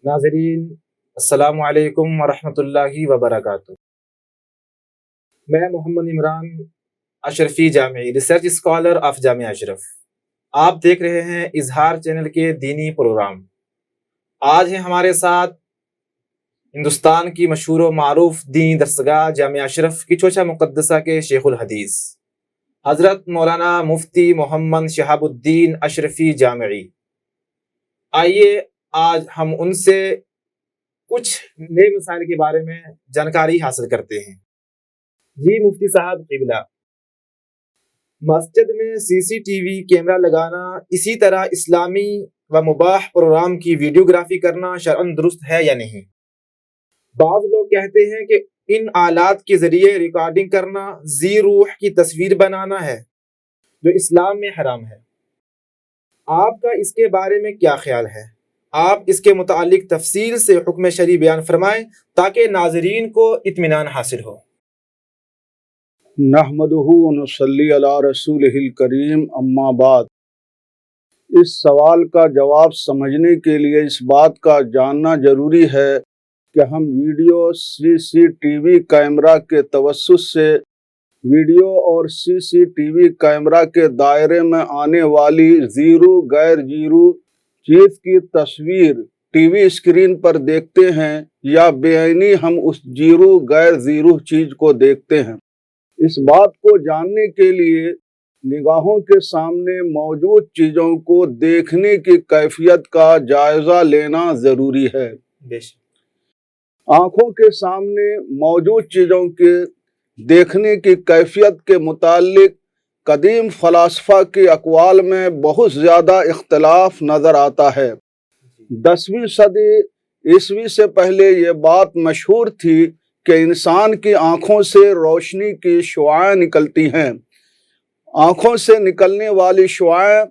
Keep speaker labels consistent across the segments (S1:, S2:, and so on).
S1: ناظرین السلام علیکم ورحمۃ اللہ وبرکاتہ۔ میں محمد عمران اشرفی جامعی ریسرچ اسکالر آف جامعہ اشرف، آپ دیکھ رہے ہیں اظہار چینل کے دینی پروگرام۔ آج ہیں ہمارے ساتھ ہندوستان کی مشہور و معروف دینی درسگاہ جامعہ اشرف کی چوچا مقدسہ کے شیخ الحدیث حضرت مولانا مفتی محمد شہاب الدین اشرفی جامعی۔ آئیے آج ہم ان سے کچھ نئے مسائل کے بارے میں جانکاری حاصل کرتے ہیں۔ جی مفتی صاحب قبلہ، مسجد میں سی سی ٹی وی کیمرہ لگانا، اسی طرح اسلامی و مباح پروگرام کی ویڈیوگرافی کرنا شرعاً درست ہے یا نہیں؟ بعض لوگ کہتے ہیں کہ ان آلات کے ذریعے ریکارڈنگ کرنا ذی روح کی تصویر بنانا ہے جو اسلام میں حرام ہے۔ آپ کا اس کے بارے میں کیا خیال ہے؟ آپ اس کے متعلق تفصیل سے حکم شرعی بیان فرمائیں تاکہ ناظرین کو اطمینان حاصل ہو۔
S2: نحمدہ ونصلی علی رسولہ الکریم، اما بعد۔ اس سوال کا جواب سمجھنے کے لیے اس بات کا جاننا ضروری ہے کہ ہم ویڈیو سی سی ٹی وی کیمرہ کے توسط سے ویڈیو اور سی سی ٹی وی کیمرہ کے دائرے میں آنے والی زیرو غیر زیرو چیز کی تصویر ٹی وی اسکرین پر دیکھتے ہیں یا بے عینی ہم اس زیرو غیر زیرو چیز کو دیکھتے ہیں۔ اس بات کو جاننے کے لیے نگاہوں کے سامنے موجود چیزوں کو دیکھنے کی کیفیت کا جائزہ لینا ضروری ہے۔ آنکھوں کے سامنے موجود چیزوں کے دیکھنے کی کیفیت کے متعلق قدیم فلاسفہ کے اقوال میں بہت زیادہ اختلاف نظر آتا ہے۔ 10ویں صدی عیسوی سے پہلے یہ بات مشہور تھی کہ انسان کی آنکھوں سے روشنی کی شعاعیں نکلتی ہیں۔ آنکھوں سے نکلنے والی شعاعیں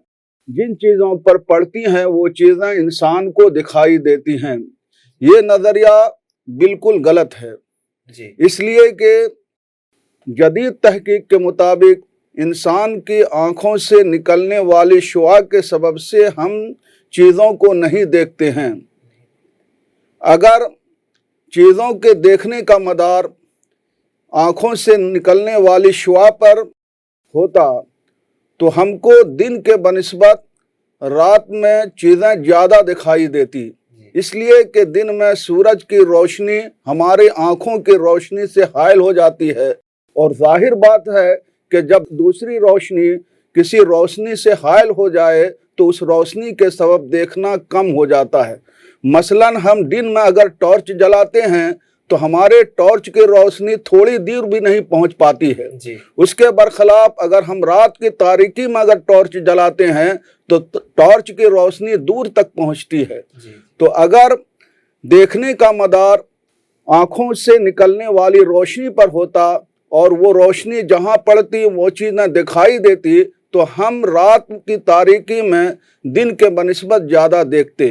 S2: جن چیزوں پر پڑتی ہیں وہ چیزیں انسان کو دکھائی دیتی ہیں۔ یہ نظریہ بالکل غلط ہے، اس لیے کہ جدید تحقیق کے مطابق انسان کی آنکھوں سے نکلنے والی شعاع کے سبب سے ہم چیزوں کو نہیں دیکھتے ہیں۔ اگر چیزوں کے دیکھنے کا مدار آنکھوں سے نکلنے والی شعاع پر ہوتا تو ہم کو دن کے بنسبت رات میں چیزیں زیادہ دکھائی دیتی، اس لیے کہ دن میں سورج کی روشنی ہماری آنکھوں کی روشنی سے حائل ہو جاتی ہے، اور ظاہر بات ہے کہ جب دوسری روشنی کسی روشنی سے حائل ہو جائے تو اس روشنی کے سبب دیکھنا کم ہو جاتا ہے۔ مثلاً ہم دن میں اگر ٹارچ جلاتے ہیں تو ہمارے ٹارچ کی روشنی تھوڑی دور بھی نہیں پہنچ پاتی ہے۔ اس کے برخلاف اگر ہم رات کی تاریکی میں اگر ٹارچ جلاتے ہیں تو ٹارچ کی روشنی دور تک پہنچتی ہے۔ تو اگر دیکھنے کا مدار آنکھوں سے نکلنے والی روشنی پر ہوتا اور وہ روشنی جہاں پڑتی وہ چیزیں دکھائی دیتی تو ہم رات کی تاریکی میں دن کے بنسبت زیادہ دیکھتے،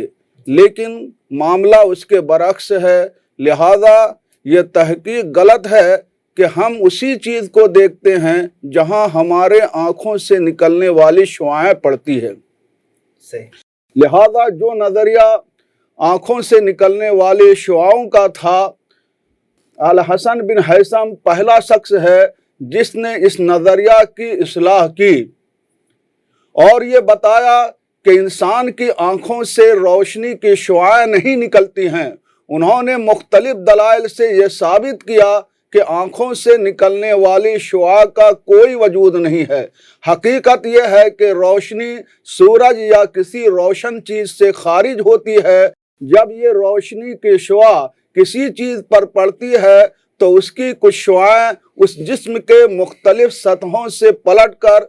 S2: لیکن معاملہ اس کے برعکس ہے۔ لہذا یہ تحقیق غلط ہے کہ ہم اسی چیز کو دیکھتے ہیں جہاں ہمارے آنکھوں سے نکلنے والی شعاعیں پڑتی ہے۔ لہذا جو نظریہ آنکھوں سے نکلنے والی شعاعوں کا تھا، الحسن بن ہیثم پہلا شخص ہے جس نے اس نظریہ کی اصلاح کی اور یہ بتایا کہ انسان کی آنکھوں سے روشنی کی شعاعیں نہیں نکلتی ہیں۔ انہوں نے مختلف دلائل سے یہ ثابت کیا کہ آنکھوں سے نکلنے والی شعاع کا کوئی وجود نہیں ہے۔ حقیقت یہ ہے کہ روشنی سورج یا کسی روشن چیز سے خارج ہوتی ہے۔ جب یہ روشنی کی شعاع کسی چیز پر پڑتی ہے تو اس کی کچھ شعاعیں اس جسم کے مختلف سطحوں سے پلٹ کر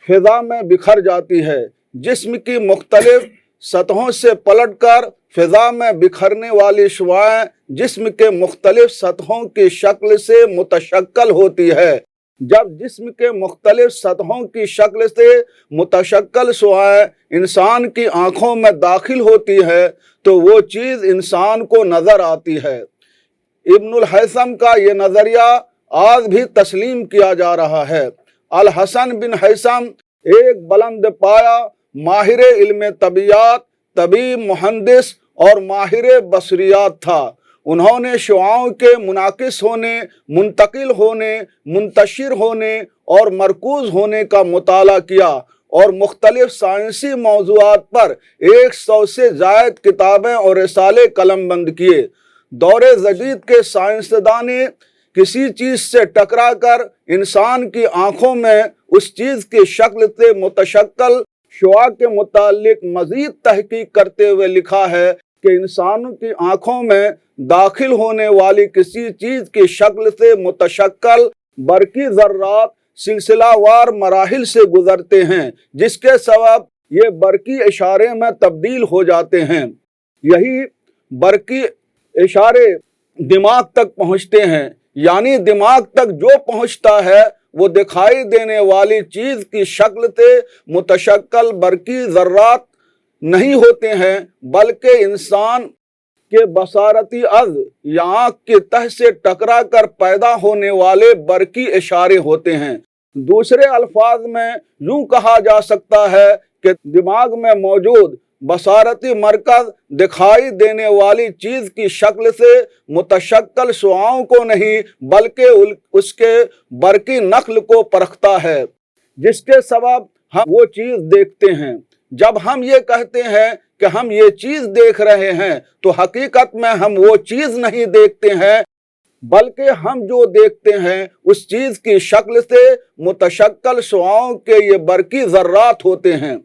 S2: فضا میں بکھر جاتی ہے۔ جسم کی مختلف سطحوں سے پلٹ کر فضا میں بکھرنے والی شعاعیں جسم کے مختلف سطحوں کی شکل سے متشکل ہوتی ہے۔ جب جسم کے مختلف سطحوں کی شکل سے متشکل شعاعیں انسان کی آنکھوں میں داخل ہوتی ہے تو وہ چیز انسان کو نظر آتی ہے۔ ابن الہیثم کا یہ نظریہ آج بھی تسلیم کیا جا رہا ہے۔ الحسن بن ہیثم ایک بلند پایہ ماہر علم طبیعیات، طبیب، مہندس और माहिर बसरियात था। उन्होंने शुआओं के मुनाकिस होने, मुंतकिल होने, मुंतशिर होने और मरकूज होने का मुताला किया और मुख्तलिफ साइंसी मौज़ूआत पर 100 से ज़ायद किताबें और रिसाले कलमबंद किए। दौरे जदीद के साइंसदान ने किसी चीज़ से टकरा कर इंसान की आँखों में उस चीज़ की शक्ल से मुतशक्कल शुआ के मुतालिक मज़ीद तहकीक करते हुए लिखा है कि इंसानों की आँखों में दाखिल होने वाली किसी चीज़ की शक्ल से मुतशक्कल बरकी ज़र्रात सिलसिलावार मराहिल से गुजरते हैं, जिसके सबब ये बरकी इशारे में तब्दील हो जाते हैं। यही बरकी इशारे दिमाग तक पहुँचते हैं, यानी दिमाग तक जो पहुँचता है वो दिखाई देने वाली चीज़ की शक्ल से मुतशक्कल बरकी ज़र्रात नहीं होते हैं, बल्कि इंसान के बसारती अज़ या आँख की तह से टकरा कर पैदा होने वाले बरकी इशारे होते हैं। दूसरे अल्फाज में यूँ कहा जा सकता है कि दिमाग में मौजूद बसारती मरकज़ दिखाई देने वाली चीज़ की शक्ल से मुतशक्कल शुआओं को नहीं बल्कि उसके बरकी नक्ल को परखता है, जिसके सबब हम वो चीज़ देखते हैं। जब हम ये कहते हैं कि हम ये चीज़ देख रहे हैं तो हकीकत में हम वो चीज़ नहीं देखते हैं, बल्कि हम जो देखते हैं उस चीज़ की शक्ल से मुतशक्कल शुआओं के ये बरकी ज़र्रात होते हैं।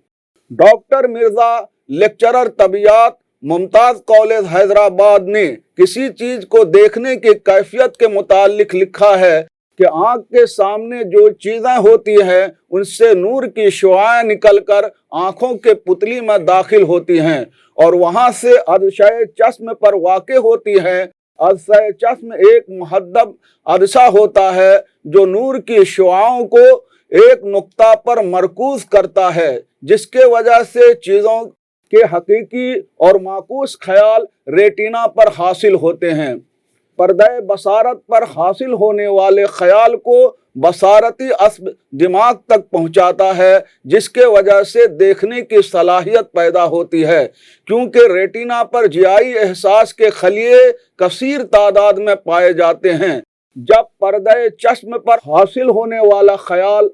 S2: डॉक्टर मिर्ज़ा, लेक्चरर तबियात, मुमताज़ कॉलेज हैदराबाद ने किसी चीज़ को देखने की कैफियत के मुतालिक लिखा है कि आँख के सामने जो चीज़ें होती हैं उनसे नूर की शुआएं निकलकर आँखों के पुतली में दाखिल होती हैं और वहाँ से अदशे चश्म पर वाक़े होती हैं। अदशे चश्म एक मुहद्दब अदशा होता है जो नूर की शुआओं को एक नुक्ता पर मरकूज करता है, जिसके वजह से चीज़ों के हकीकी और माकूस ख्याल रेटिना पर हासिल होते हैं। पर्दे बसारत पर हासिल होने वाले ख्याल को बसारती अस्ब दिमाग तक पहुंचाता है, जिसके वजह से देखने की सलाहियत पैदा होती है, क्योंकि रेटिना पर जियाई एहसास के खलिए कसीर तादाद में पाए जाते हैं। जब पर्दे चश्म पर हासिल होने वाला ख्याल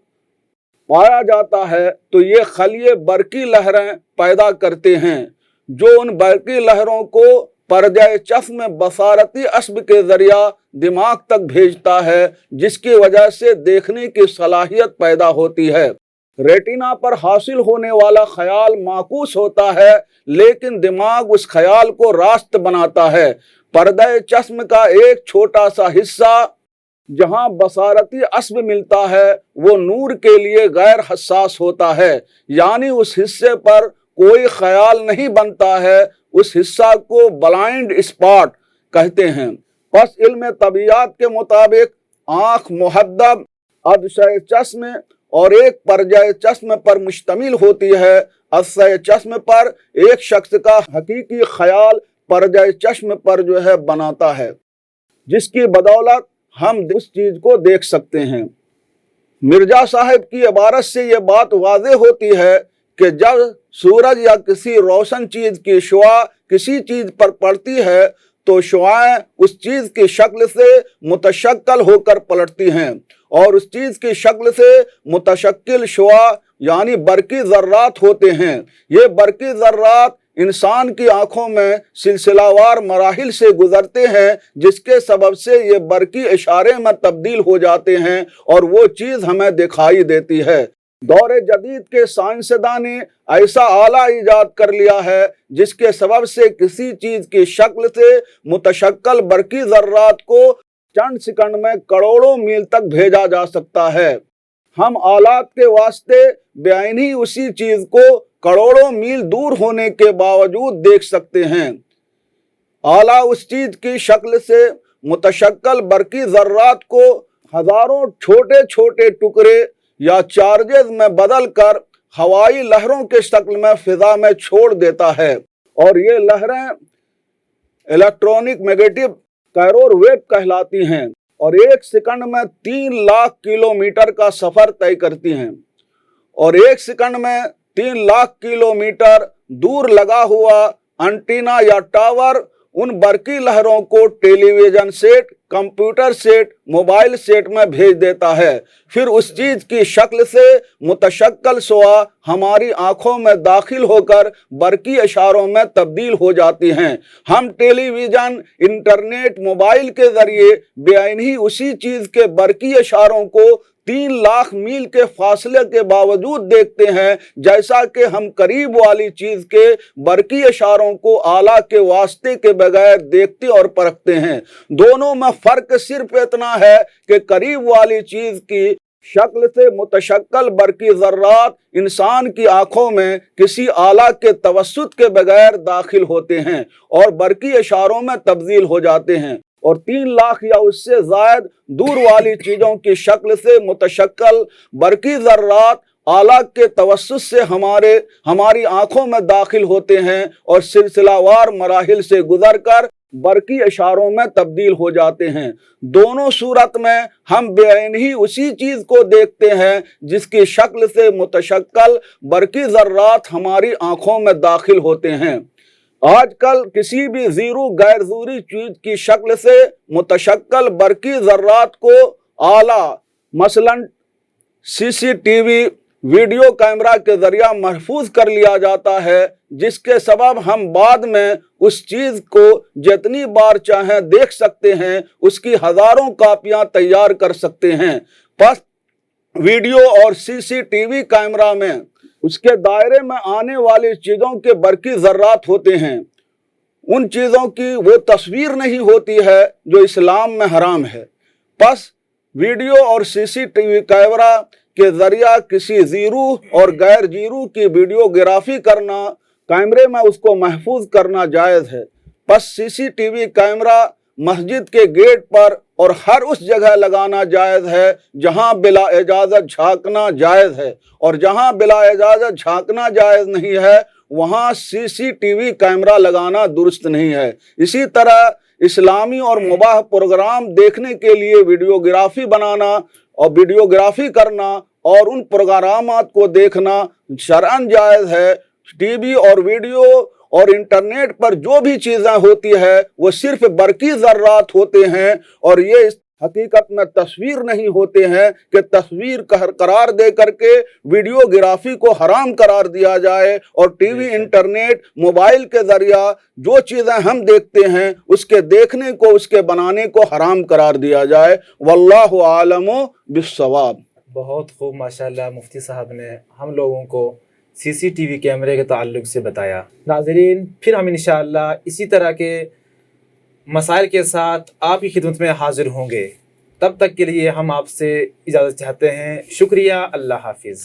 S2: पाया जाता है तो ये खलिए बरकी लहरें पैदा करते हैं, जो उन बरकी लहरों को पर्दे चश्म बसारती अस्ब के जरिया दिमाग तक भेजता है, जिसकी वजह से देखने की सलाहियत पैदा होती है। रेटिना पर हासिल होने वाला ख्याल माकूस होता है, लेकिन दिमाग उस ख्याल को रास्त बनाता है। पर्दे चश्म का एक छोटा सा हिस्सा जहां बसारती अस्ब मिलता है वो नूर के लिए गैर हसास होता है, यानी उस हिस्से पर कोई ख्याल नहीं बनता है। उस हिस्सा को ब्लाइंड स्पॉट कहते हैं। बस इल्म तबियात के मुताबिक आँख मुहद्दब अदशे चश्म और एक पर्दे चश्म पर मुश्तमिल होती है। अदशे चश्म पर एक शख्स का हकीकी ख्याल पर्दे चश्म पर जो है बनाता है, जिसकी बदौलत हम उस चीज को देख सकते हैं। मिर्जा साहब की इबारत से ये बात वाज़ेह होती है कि जब सूरज या किसी रोशन चीज की शुआ किसी चीज पर पड़ती है तो शुआएं उस चीज की शक्ल से मुतशक्कल होकर पलटती हैं और उस चीज की शक्ल से मुतशक्किल शुआ यानी बरकी ज़र्रात होते हैं। ये बरकी ज़र्रात इंसान की आंखों में सिलसिलावार मराहिल से गुजरते हैं, जिसके सबब से ये बरकी इशारे में तब्दील हो जाते हैं और वो चीज़ हमें दिखाई देती है। दौरे जदीद के साइंसदान ने ऐसा आला ईजाद कर लिया है जिसके सबब से किसी चीज़ की शक्ल से मुतशक्कल बरकी ज़र्रात को चंद सेकंड में करोड़ों मील तक भेजा जा सकता है। हम आलात के वास्ते बेआइनी उसी चीज़ को करोड़ों मील दूर होने के बावजूद देख सकते हैं। आला उस चीज़ की शक्ल से मुतशक्कल बरकी ज़र्रात को हज़ारों छोटे छोटे टुकड़े या चार्जेस में बदल कर हवाई लहरों के शक्ल में फिजा में छोड़ देता है और ये लहरें इलेक्ट्रॉनिक नेगेटिव कैरोर वेव कहलाती हैं और एक सेकंड में 3 लाख किलोमीटर का सफ़र तय करती हैं और एक सेकंड में 3 लाख किलोमीटर दूर लगा हुआ एंटीना या टावर उन बरकी लहरों को television set, computer set, mobile set में भेज देता है। फिर उस चीज की शक्ल से मुतशक्कल शुआ हमारी आंखों में दाखिल होकर बरकी इशारों में तब्दील हो जाती हैं। हम टेलीविजन, इंटरनेट, मोबाइल के जरिए बेआइनी उसी चीज के बरकी इशारों को 3 लाख मील के फासले के बावजूद देखते हैं, जैसा कि हम करीब वाली चीज के बरकी इशारों को आला के वास्ते के बगैर देखते और परखते हैं। दोनों में फर्क सिर्फ इतना है कि करीब वाली चीज की शक्ल से मुतशक्कल बरकी ज़र्रात इंसान की आंखों में किसी आला के तवस्सुत के बगैर दाखिल होते हैं और बरकी इशारों में तब्दील हो जाते हैं, और 3 लाख या उससे ज़ायद दूर वाली चीज़ों की शक्ल से मुतशक्कल बरकी ज़र्रात आला के तवस्सुत से हमारी आंखों में दाखिल होते हैं और सिलसिलावार मराहिल से गुजरकर बरकी इशारों में तब्दील हो जाते हैं। दोनों सूरत में हम बेअइन ही उसी चीज को देखते हैं जिसकी शक्ल से मुतशक्कल बरकी ज़र्रात हमारी आंखों में दाखिल होते हैं। आजकल किसी भी ज़ीरू गैर ज़रूरी चीज की शक्ल से मुतशक्कल बरकी ज़र्रात को आला मसलन सीसीटीवी, वीडियो कैमरा के जरिया महफूज कर लिया जाता है, जिसके सबब हम बाद में उस चीज को जितनी बार चाहें देख सकते हैं, उसकी हजारों कापियां तैयार कर सकते हैं। बस वीडियो और सीसीटीवी कैमरा में उसके दायरे में आने वाली चीजों के बरकी ज़र्रात होते हैं। उन चीजों की वो तस्वीर नहीं होती है जो इस्लाम में हराम है। बस वीडियो और सीसीटीवी कैमरा के जरिया किसी जीरू और गैर जीरू की वीडियोग्राफी करना, कैमरे में उसको महफूज करना जायज़ है। बस सीसीटीवी कैमरा मस्जिद के गेट पर और हर उस जगह लगाना जायज़ है जहां बिला इजाज़त झांकना जायज़ है, और जहां बिला इजाज़त झांकना जायज़ नहीं है वहां सीसीटीवी कैमरा लगाना दुरुस्त नहीं है। इसी तरह इस्लामी और मुबाह प्रोग्राम देखने के लिए वीडियोग्राफी बनाना और वीडियोग्राफी करना और उन प्रोग्रामात को देखना शरअन जायज़ है। टीवी और वीडियो और इंटरनेट पर जो भी चीज़ें होती है वो सिर्फ बरकी ज़र्रात होते हैं, और ये हकीकत में तस्वीर नहीं होते हैं कि तस्वीर करार दे करके वीडियोग्राफी को हराम करार दिया जाए और टीवी, इंटरनेट, मोबाइल के ज़रिया जो चीज़ें हम देखते हैं उसके देखने को, उसके बनाने को हराम करार दिया जाए। वल्लाहु आलमु बिस्सवाब।
S1: बहुत खूब माशाल्लाह, मुफ्ती साहब ने हम लोगों को सीसीटीवी कैमरे के ताल्लुक़ से बताया। नाज़रीन, फिर हम इंशाअल्लाह इसी तरह के मसाइल के साथ आपकी खिदमत में हाजिर होंगे। तब तक के लिए हम आपसे इजाज़त चाहते हैं। शुक्रिया। अल्लाह हाफिज़।